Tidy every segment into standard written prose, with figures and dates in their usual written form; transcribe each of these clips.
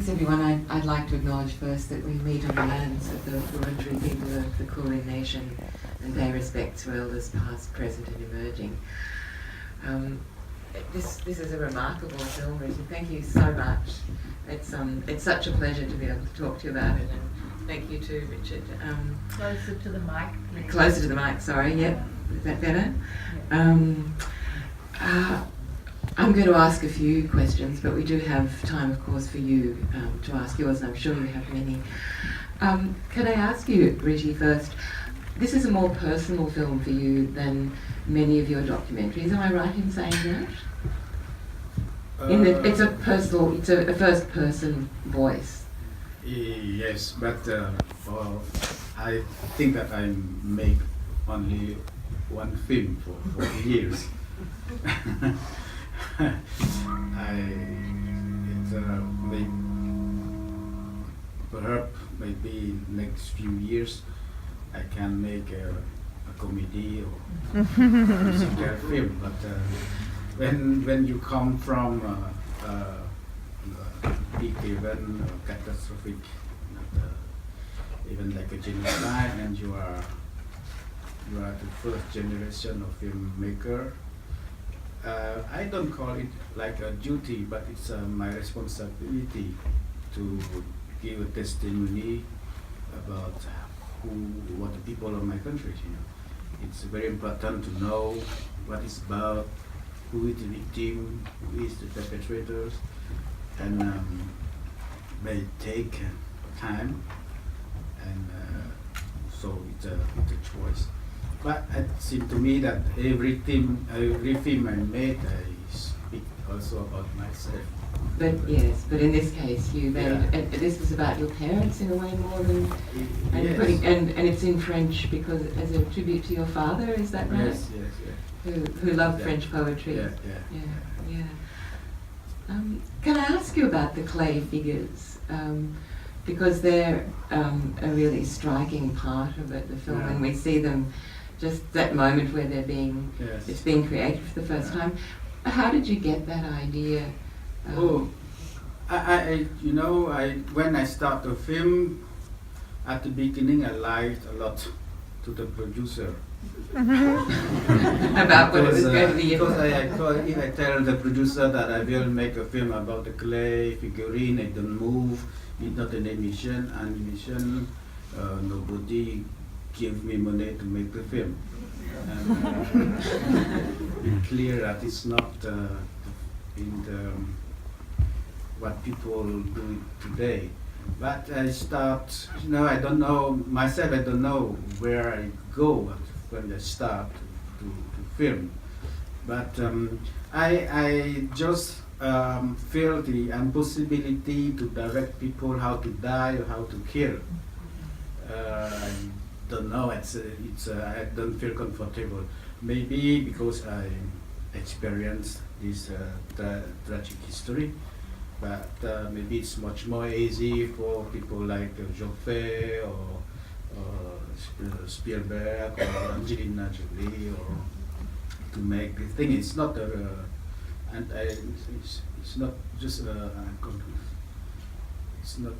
Thanks everyone. I'd like to acknowledge first that we meet on the lands of the Wurundjeri people of the Kulin Nation and pay respects for elders past, present and emerging. This is a remarkable film, Rithy. Thank you so much. It's such a pleasure to be able to talk to you about it, and thank you too, Richard. Closer to the mic, please. Closer to the mic, sorry, yep. Is that better? I'm going to ask a few questions, but we do have time, of course, for you to ask yours, and I'm sure you have many. Can I ask you, Rithy, first, this is a more personal film for you than many of your documentaries. Am I right in saying that? In that it's a personal, it's a first-person voice. Yes, but I think that I make only one film for years. Perhaps maybe next few years I can make a comedy or musical film. But when you come from big event or catastrophic, even like a genocide, and you are the first generation of filmmaker. I don't call it like a duty, but it's my responsibility to give a testimony about what the people of my country, It's very important to know what it's about, who is the victim, who is the perpetrators, and may take time, and so it's a choice. But it seems to me that every film I made, I speak also about myself. But yes, but in this case, you made this was about your parents in a way more than, and yes. and it's in French because as a tribute to your father, is that right? Yes, yes. Who loved French poetry. Yeah. Can I ask you about the clay figures? Because they're a really striking part of it, the film, and we see them just that moment where they're being, it's being created for the first time. How did you get that idea? When I start the film, at the beginning I lied a lot to the producer. About what it was going to be. Because if I tell the producer that I will make a film about the clay figurine, it don't move, it's not an animation, nobody give me money to make the film. It's clear that it's not in the what people do today. But I start, I don't know myself. I don't know where I go when I start to film. But I just feel the impossibility to direct people how to die or how to kill. I don't know. I don't feel comfortable. Maybe because I experienced this tragic history. But maybe it's much more easy for people like Joffé or Spielberg or Angelina Jolie or to make the thing. It's not it's not just it's not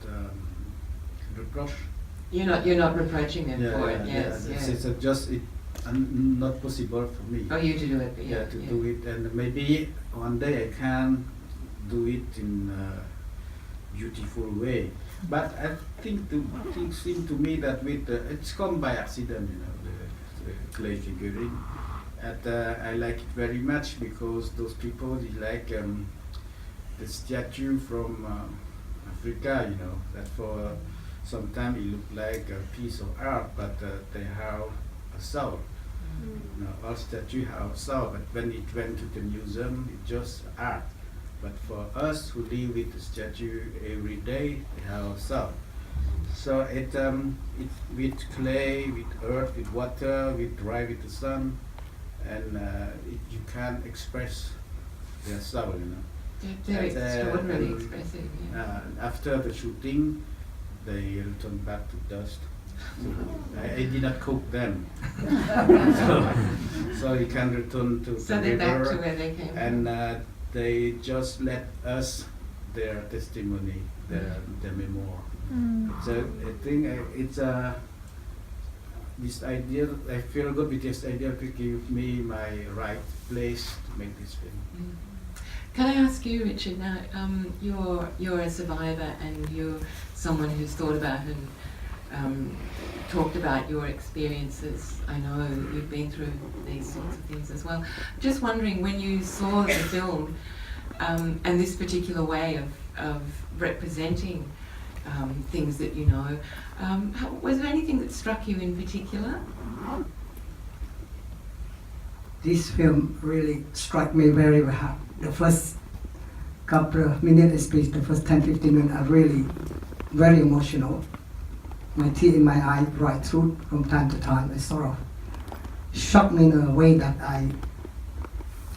reproach. You're not reproaching them for it. Yes. It's just not possible for me. Oh, you to do it. Do it, and maybe one day I can do it in a beautiful way. But I think the thing seemed to me that it's come by accident, the clay figurine. And I like it very much because those people, they like the statue from Africa, that for some time it looked like a piece of art, but they have a soul. All statues have a soul, but when it went to the museum, it's just art. But for us who live with the statue every day, they have a soul. So it with clay, with earth, with water, with dry with the sun, and you can express their soul, They're extraordinarily expressive. After the shooting, they return back to dust. I did not cook them, so you can return to the river, back to where they came and they just let us their testimony, their memoir. Mm. So I think it's this idea. I feel good with this idea to give me my right place to make this film. Mm. Can I ask you, Richard? Now, you're a survivor, and you're someone who's thought about and talked about your experiences. I know you've been through these sorts of things as well. Just wondering, when you saw the film and this particular way of representing things that you know, was there anything that struck you in particular? This film really struck me very hard. The first couple of minutes, especially the first 10-15 minutes, are really very emotional. My tear in my eye right through from time to time. It sort of shocked me in a way that I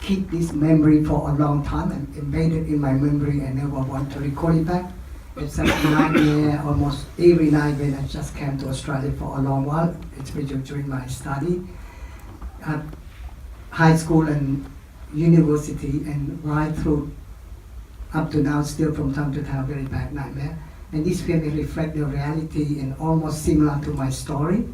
keep this memory for a long time and embedded in my memory and never want to recall it back. It's a nightmare almost every night when I just came to Australia for a long while, especially during my study at high school and university, and right through up to now, still from time to time, very bad nightmare. And this film reflects the reality and almost similar to my story.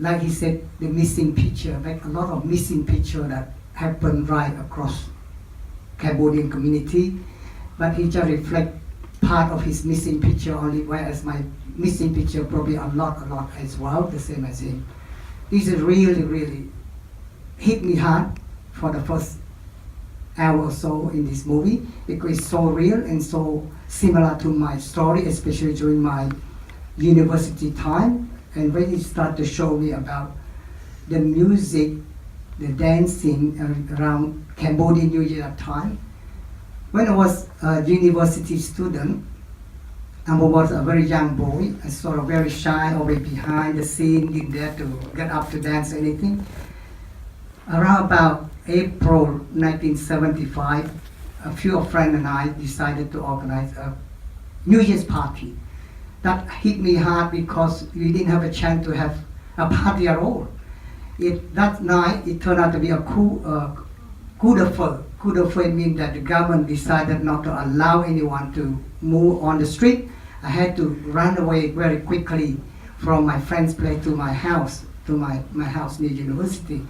Like he said, the missing picture, like a lot of missing picture that happened right across Cambodian community, but he just reflect part of his missing picture only, whereas my missing picture probably a lot as well, the same as him. This is really hit me hard for the first hour or so in this movie, because it's so real and so similar to my story, especially during my university time. And when he started to show me about the music, the dancing around Cambodian New Year time. When I was a university student, I was a very young boy, I sort of very shy, always behind the scene, didn't dare to get up to dance or anything. Around about April 1975, a few friends and I decided to organize a New Year's party. That hit me hard because we didn't have a chance to have a party at all. That night, it turned out to be a coup d'etat. Coup d'etat means that the government decided not to allow anyone to move on the street. I had to run away very quickly from my friend's place to my house house near university.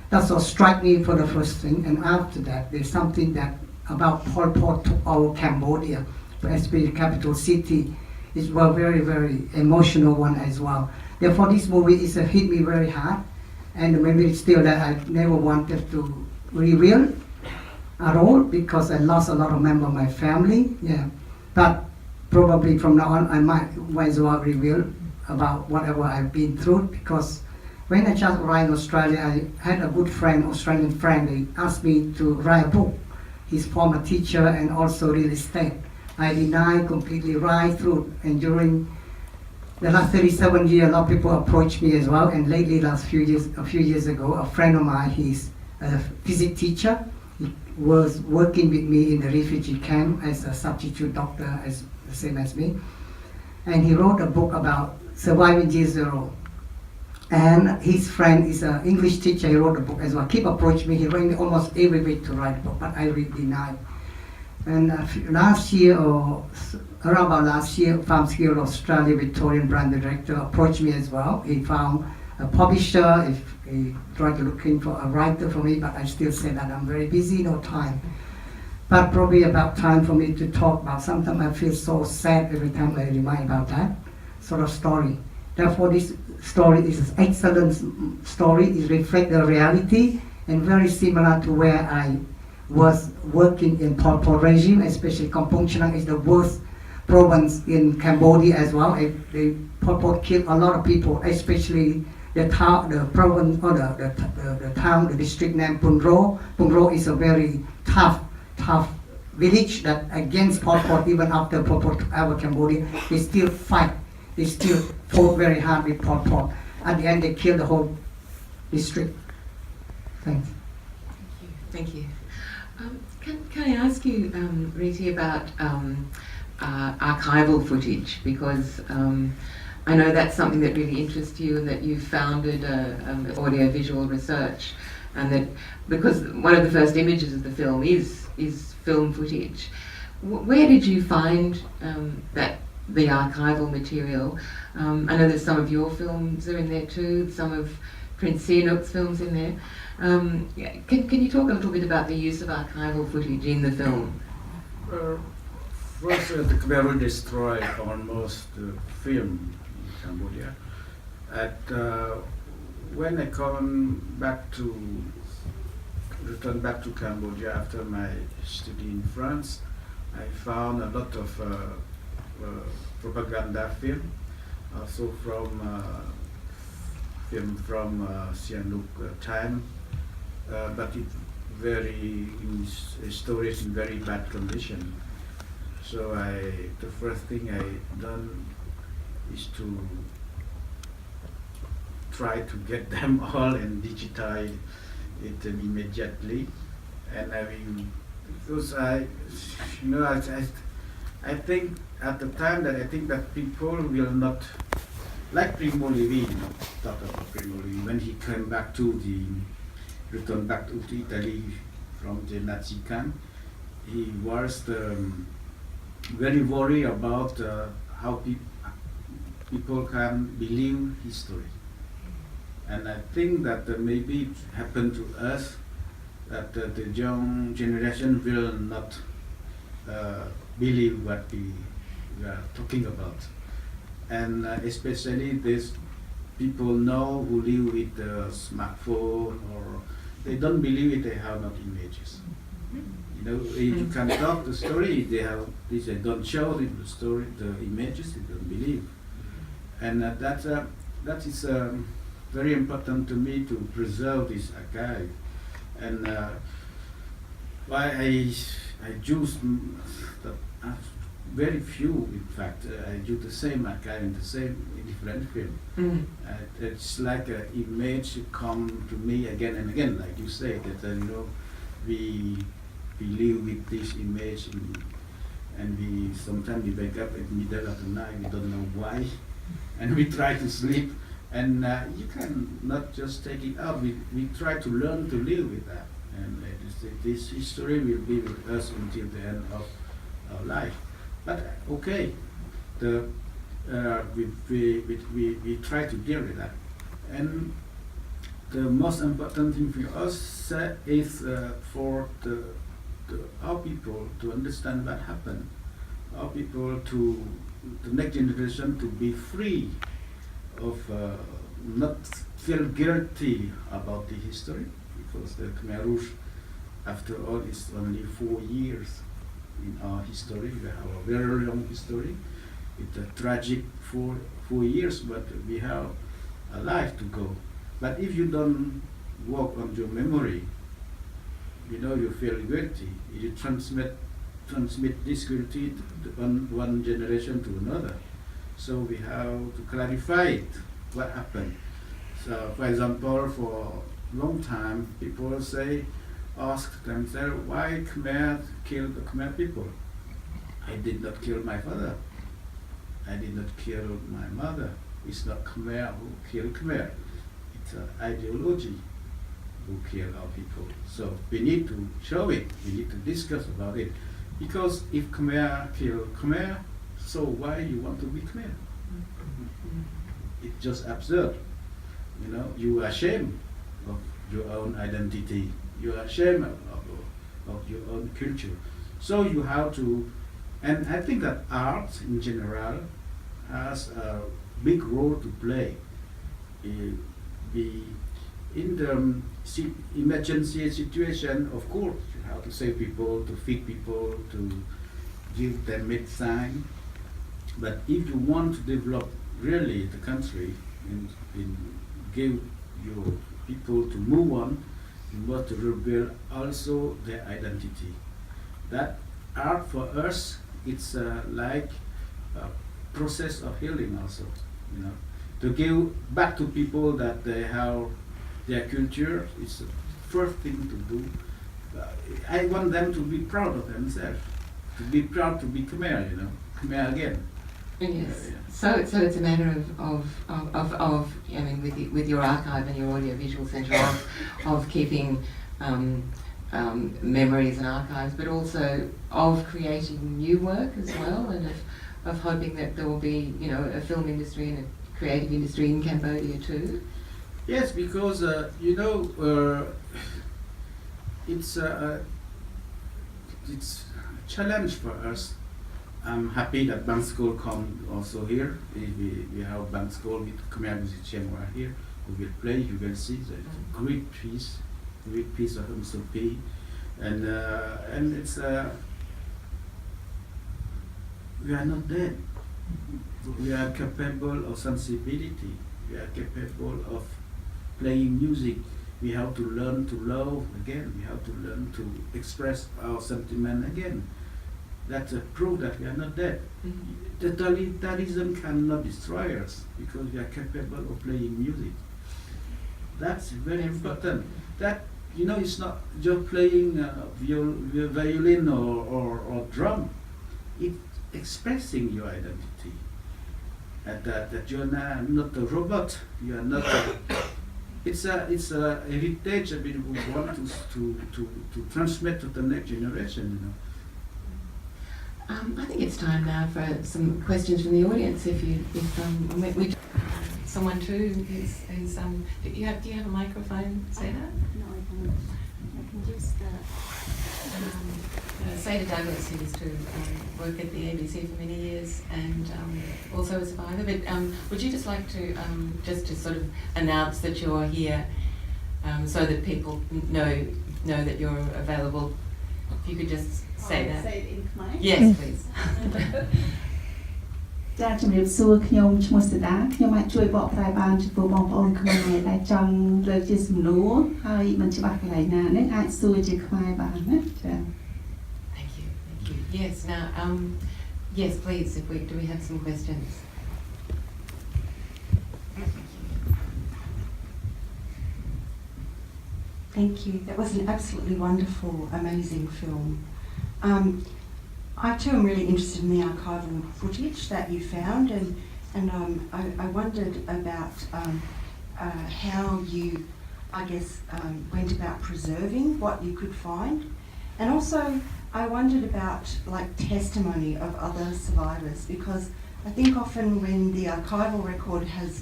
That's what struck me for the first thing. And after that, there's something that about Pol Pot took over Cambodia, especially the capital city. It's a very emotional one as well. Therefore, this movie hit me very hard. And maybe still that I never wanted to reveal at all, because I lost a lot of members of my family. Yeah, but probably from now on I might as well reveal about whatever I've been through, because when I just arrived in Australia, I had a good friend, Australian friend. He asked me to write a book. He's former teacher and also real estate. I denied completely right through, and during the last 37 years, a lot of people approached me as well. And lately, a few years ago, a friend of mine, he's a physics teacher. He was working with me in the refugee camp as a substitute doctor, as the same as me. And he wrote a book about surviving Year Zero. And his friend is an English teacher. He wrote a book as well. Keep approaching me. He rang me almost every week to write a book, but I really denied. And last year, or around about last year, Farm Skill Australia Victorian brand director approached me as well. He found a publisher. He tried to look in for a writer for me, but I still said that I'm very busy, no time. But probably about time for me to talk about. Sometimes I feel so sad every time I remind about that sort of story. Therefore, this story is an excellent story. It reflects the reality and very similar to where I was working in Pol Pot regime, especially Kampong Chhnang is the worst province in Cambodia as well. The Pol Pot killed a lot of people, especially the town, the province, or the town, the district named Phun Ro. Phun Ro is a very tough village that against Pol Pot, even after Pol Pot took over Cambodia, they still fight. They still fought very hard with Pol Pot. At the end, they killed the whole district. Thanks. Thank you. Can I ask you, Rithy, about archival footage? Because I know that's something that really interests you, and that you've founded audio-visual research, and that because one of the first images of the film is film footage. where did you find the archival material? I know there's some of your films are in there too, some of Prince Sihanouk's films in there. Can you talk a little bit about the use of archival footage in the film? First, the Khmer Rouge destroyed almost the film in Cambodia. When I returned back to Cambodia after my study in France, I found a lot of propaganda film, also from Sihanouk time, but stories in very bad condition. So the first thing I done is to try to get them all and digitize it immediately. And because I think at the time that I think that people will not like Primo Levi, talk about Primo Levi when he returned back to Italy from the Nazi camp. He was very worried about how people can believe history. And I think that maybe it happened to us that the young generation will not believe what we are talking about. And especially these people now who live with the smartphone, or they don't believe it, they have not images. If you can talk the story, they don't show the story, the images, they don't believe. And that is very important to me to preserve this archive. And why I choose very few, in fact, I do the same archive in different film. It's like an image come to me again and again, like you say, that we live with this image, and we sometimes wake up in the middle of the night, we don't know why, and we try to sleep, and you can not just take it out. We try to learn to live with that, and this history will be with us until the end of our life. But okay, we try to deal with that, and the most important thing for us is for our people to understand what happened, our people to the next generation to be free of not feel guilty about the history, because the Khmer Rouge, after all, is only 4 years in our history. We have a very long history. It's a tragic 4 years, but we have a life to go. But if you don't work on your memory, you feel guilty. You transmit this guilty to one generation to another. So we have to clarify it, what happened. So, for example, for a long time, people ask themselves, why Khmer killed the Khmer people? I did not kill my father. I did not kill my mother. It's not Khmer who killed Khmer. It's an ideology who killed our people. So we need to show it. We need to discuss about it. Because if Khmer killed Khmer, so why you want to be Khmer? It's just absurd. You are ashamed of your own identity. You are ashamed of your own culture. So you have to, and I think that art in general has a big role to play. In the emergency situation, of course, you have to save people, to feed people, to give them medicine. But if you want to develop really the country and give your people to move on, you must rebuild also their identity. That art for us, it's like a process of healing also, to give back to people that they have their culture. It's the first thing to do. I want them to be proud of themselves, to be proud to be Khmer, Khmer again. Yes. So it's a matter with your archive and your audiovisual centre of keeping memories and archives, but also of creating new work as well, and of hoping that there will be, you know, a film industry and a creative industry in Cambodia too? Yes, because it's a challenge for us. I'm happy that Bang School come also here. We have Bang School with Khmer musicians who are here who will play. You will see the great piece of MSOP, and it's we are not dead. We are capable of sensibility. We are capable of playing music. We have to learn to love again. We have to learn to express our sentiment again. That's a proof that we are not dead. Mm-hmm. Totalitarianism cannot destroy us because we are capable of playing music. That's very important. That, you know, it's not just playing violin or drum. It's expressing your identity. That you are not a robot. You are not. It's a heritage that we want to transmit to the next generation. You know. I think it's time now for some questions from the audience. Someone too who's do you have a microphone, Seda? No, I don't. I can just. Seda Douglas, who used to work at the ABC for many years and also a survivor. But would you just like to just to sort of announce that you're here so that people know that you're available? If you could just say that. Say it in Khmer. Yes, please. ចា៎ជំរាបសួរខ្ញុំឈ្មោះសេដាខ្ញុំអាចជួយបកប្រែបានចំពោះបងប្អូនខ្មែរដែលចង់លើកជាសំណួរហើយមិនច្បាស់កន្លែងណានឹងអាចសួរជាខ្មែរបានណាចា៎ Thank you. Yes. Now, yes, please. Do we have some questions? Thank you. That was an absolutely wonderful, amazing film. I too am really interested in the archival footage that you found, and I wondered about how you, I guess, went about preserving what you could find, and also I wondered about like testimony of other survivors, because I think often when the archival record has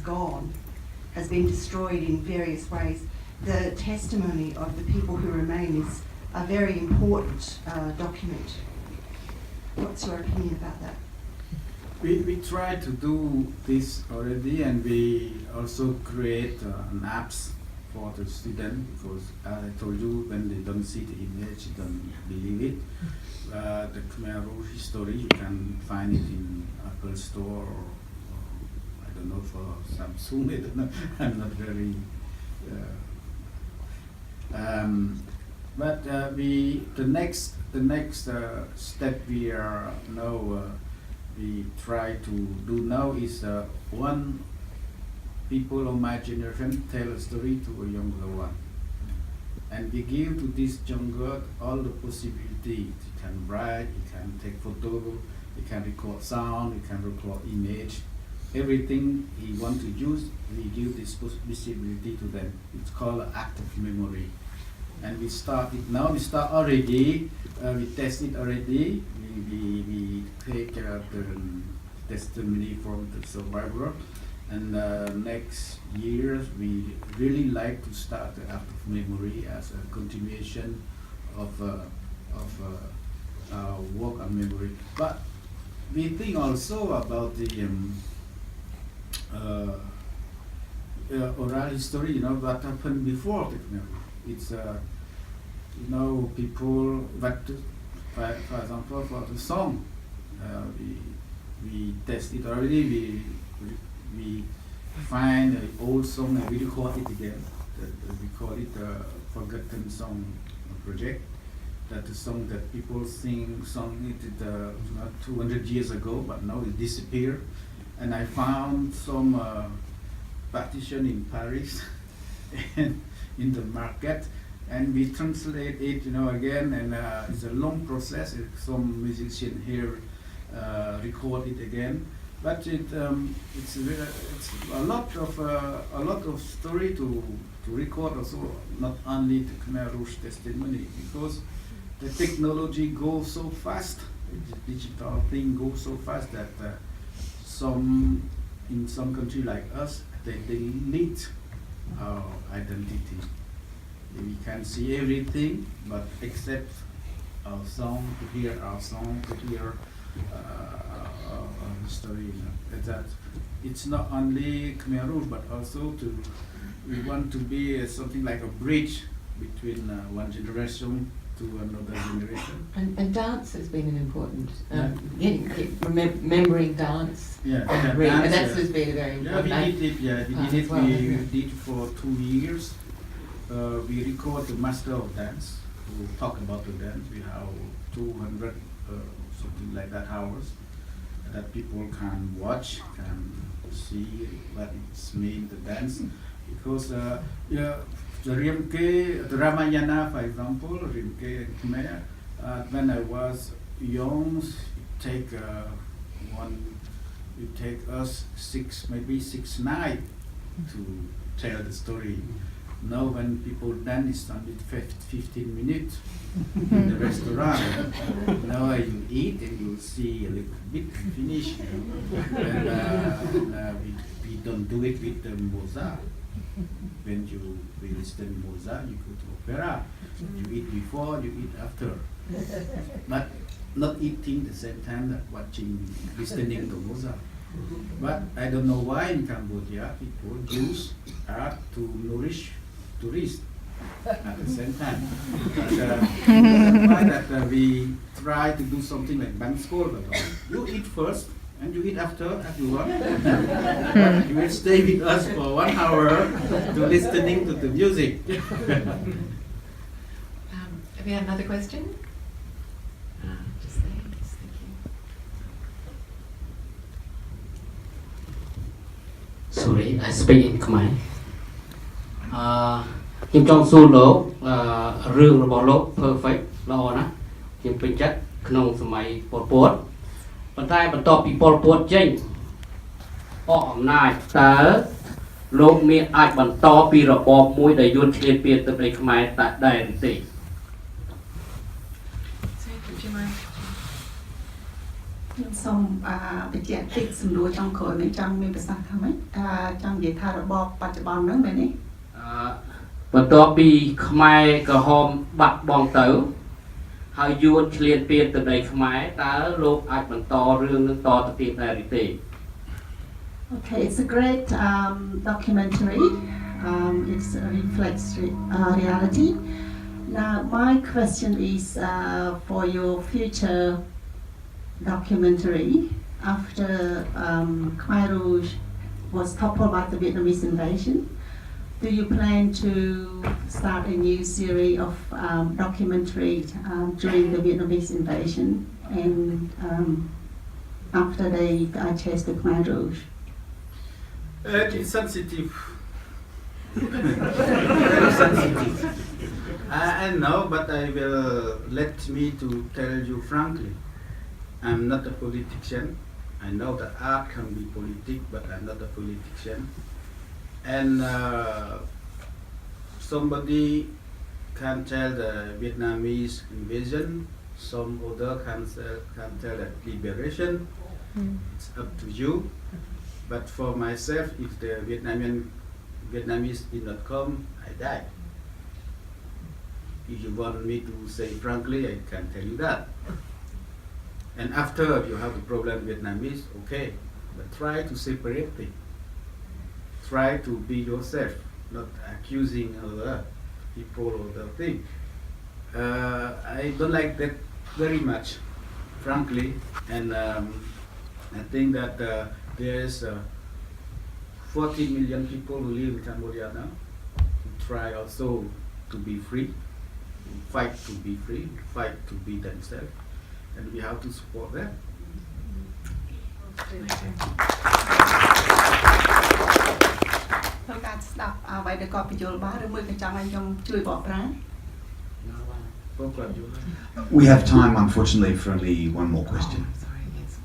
been destroyed in various ways, the testimony of the people who remain is a very important document. What's your opinion about that? We try to do this already, and we also create an apps for the student, because as I told you, when they don't see the image, they don't believe it. The Khmer Rouge story, you can find it in Apple Store, or I don't know, for Samsung. I don't know. I'm not very. But the next step we are now we try to do now is one people of my generation tell a story to a younger one, and we give to this younger all the possibilities. You can write, you can take photo, you can record sound, you can record image, everything he want to use. We give this possibility to them. It's called active memory. And we start it now. We start already. We test it already. We take the testimony from the survivor, and next year we really like to start the active memory as a continuation of work on memory. But we think also about the oral history. You know what happened before the memory. It's people, but for example, for the song, we test it already. We find an old song and we record it again. We call it a forgotten song project. That the song that people sung it 200 years ago, but now it disappeared. And I found some partition in Paris and in the market, and we translate it, again, and it's a long process. Some musician here record it again, but it's a lot of story to record also, not only the Khmer Rouge testimony, because the technology goes so fast, the digital thing goes so fast that in some country like us, they delete our identity. We can see everything, but except our song, to hear our song, to hear our story. That it's not only Khmer Rouge, but also we want to be something like a bridge between one generation to another generation. And dance has been an important, remembering dance. Yeah, And that's has been a very important. We did it. Well, We did for 2 years. We record the master of dance who talk about the dance. We have 200 something like that hours that people can watch, can see what it's mean the dance, because the Rimke, the Ramayana, for example, Rimke and Khmer. When I was young, it take us maybe six nights to tell the story. Now when people dance, it's only 15 minutes in the restaurant. Now you eat and you see a little bit and finish. And we don't do it with the Mozart. When we listen to Mozart, you go to opera. You eat before, you eat after. But not eating the same time that listening to Mozart. But I don't know why in Cambodia people use art to nourish tourists at the same time. But that's why that we try to do something like Bangskol. You eat first and you eat after if you want. But you will stay with us for 1 hour to listening to the music. Have you had another question? Just there, yes, thank you. Sorry, I speak in Khmer. ខ្ញុំចង់សួរលោករឿងរបស់លោក perfect ល្អណាស់ខ្ញុំពេញចិត្តក្នុងសម័យប៉ុលពតប៉ុន្តែបន្ទាប់ពីប៉ុលពតចេញអស់អំណាចតើលោកមានអាចបន្តពីរបបមួយដែលយួនឈ្លានពានទឹកដីខ្មែរដែរឬទេ ខ្ញុំសូមបញ្ជាក់តិចសំណួរចុងក្រោយនេះចង់មានប្រសាសន៍ថាម៉េចចង់និយាយថារបបបច្ចុប្បន្នហ្នឹងមែនទេ បន្ទាប់ពីខ្មែរក្រហមបាត់បង់ទៅហើយយួនឈ្លានពានទឹកដីខ្មែរតើលោកអាចបន្តរឿងនឹងតទៅទៀតដែរឬទេ Okay, it's a great documentary. It reflects reality. Now, my question is for your future documentary after Khmer Rouge was toppled by the Vietnamese invasion. Do you plan to start a new series of documentary during the Vietnamese invasion and after they chased the Khmer Rouge? It's sensitive. Very sensitive. I know, but I will let me to tell you frankly. I'm not a politician. I know that art can be politic, but I'm not a politician. And somebody can tell the Vietnamese invasion, some other can tell that liberation. It's up to you. But for myself, if the Vietnamese did not come, I die. If you want me to say frankly, I can tell you that. And after you have the problem Vietnamese, okay, but try to separate things. Try to be yourself, not accusing other people or other thing. I don't like that very much, frankly, and I think that there's 40 million people who live in Cambodia now, who try also to be free, fight to be free, fight to be themselves, and we have to support them. We have time, unfortunately, for only one more question. Oh, sorry, yes.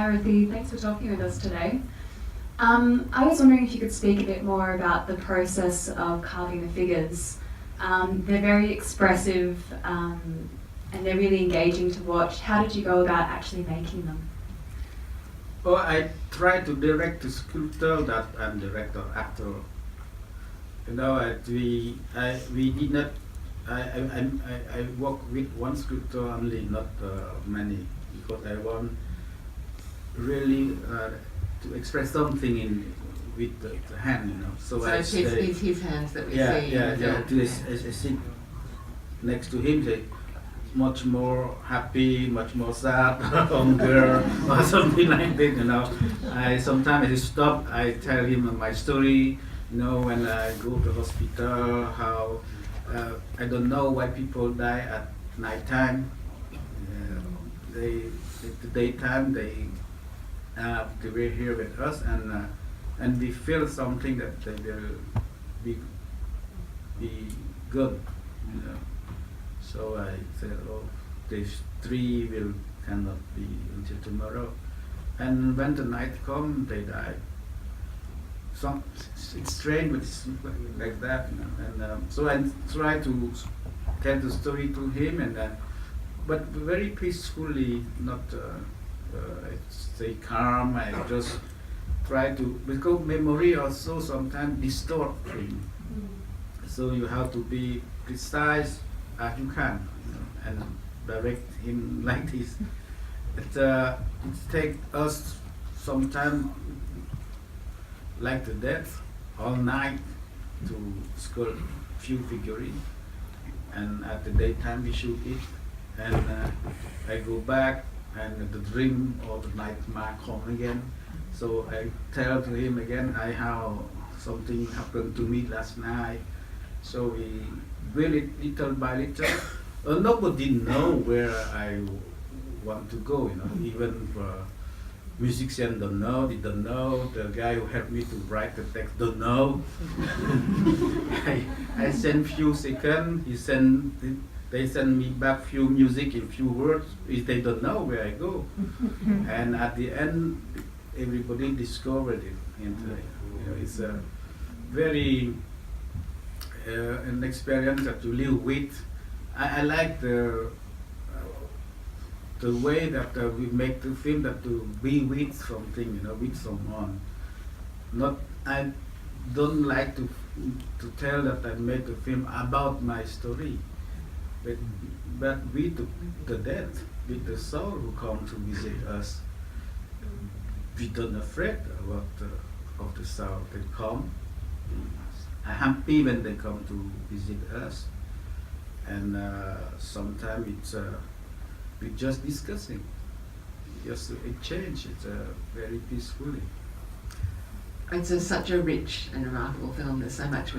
Rithy. Thanks for talking with us today. I was wondering if you could speak a bit more about the process of carving the figures. They're very expressive and they're really engaging to watch. How did you go about actually making them? Oh, I try to direct the sculptor that I'm director, actor. You know, we did not. I work with one sculptor only, not many, because I want really to express something with the hand, you know. So it's his hands that we see. I sit next to him, say, much more happy, much more sad, hunger, or something like that, you know. Sometimes I stop, I tell him my story, you know, when I go to hospital, how I don't know why people die at night time. At the daytime they were here with us, and we feel something that they will be good, you know. So I said, oh, these three cannot be until tomorrow, and when the night comes, they die. So it's strange, but it's like that, you know. And so I try to tell the story to him, but very peacefully, not stay calm. I just try to, because memory also sometimes distort things. So you have to be precise as you can, you know, and direct him like this. It takes us sometimes like the death all night to sculpt few figurines, and at the daytime we shoot it, and I go back and the dream or the nightmare come again. So I tell to him again how something happened to me last night. So we really little by little. Nobody know where I want to go, you know. Even musicians don't know, they don't know. The guy who helped me to write the text don't know. I send few seconds. They send me back few music in few words. They don't know where I go. And at the end, everybody discovered it. And you know, it's a very an experience that you live with. I like the way that we make the film, that to be with something, you know, with someone. I don't like to tell that I made the film about my story, but with the dead, with the soul who come to visit us. We don't afraid of the soul. They come. I'm happy when they come to visit us, and sometimes it's we're just discussing, just to exchange. It's very peacefully. It's such a rich and remarkable film. There's so much we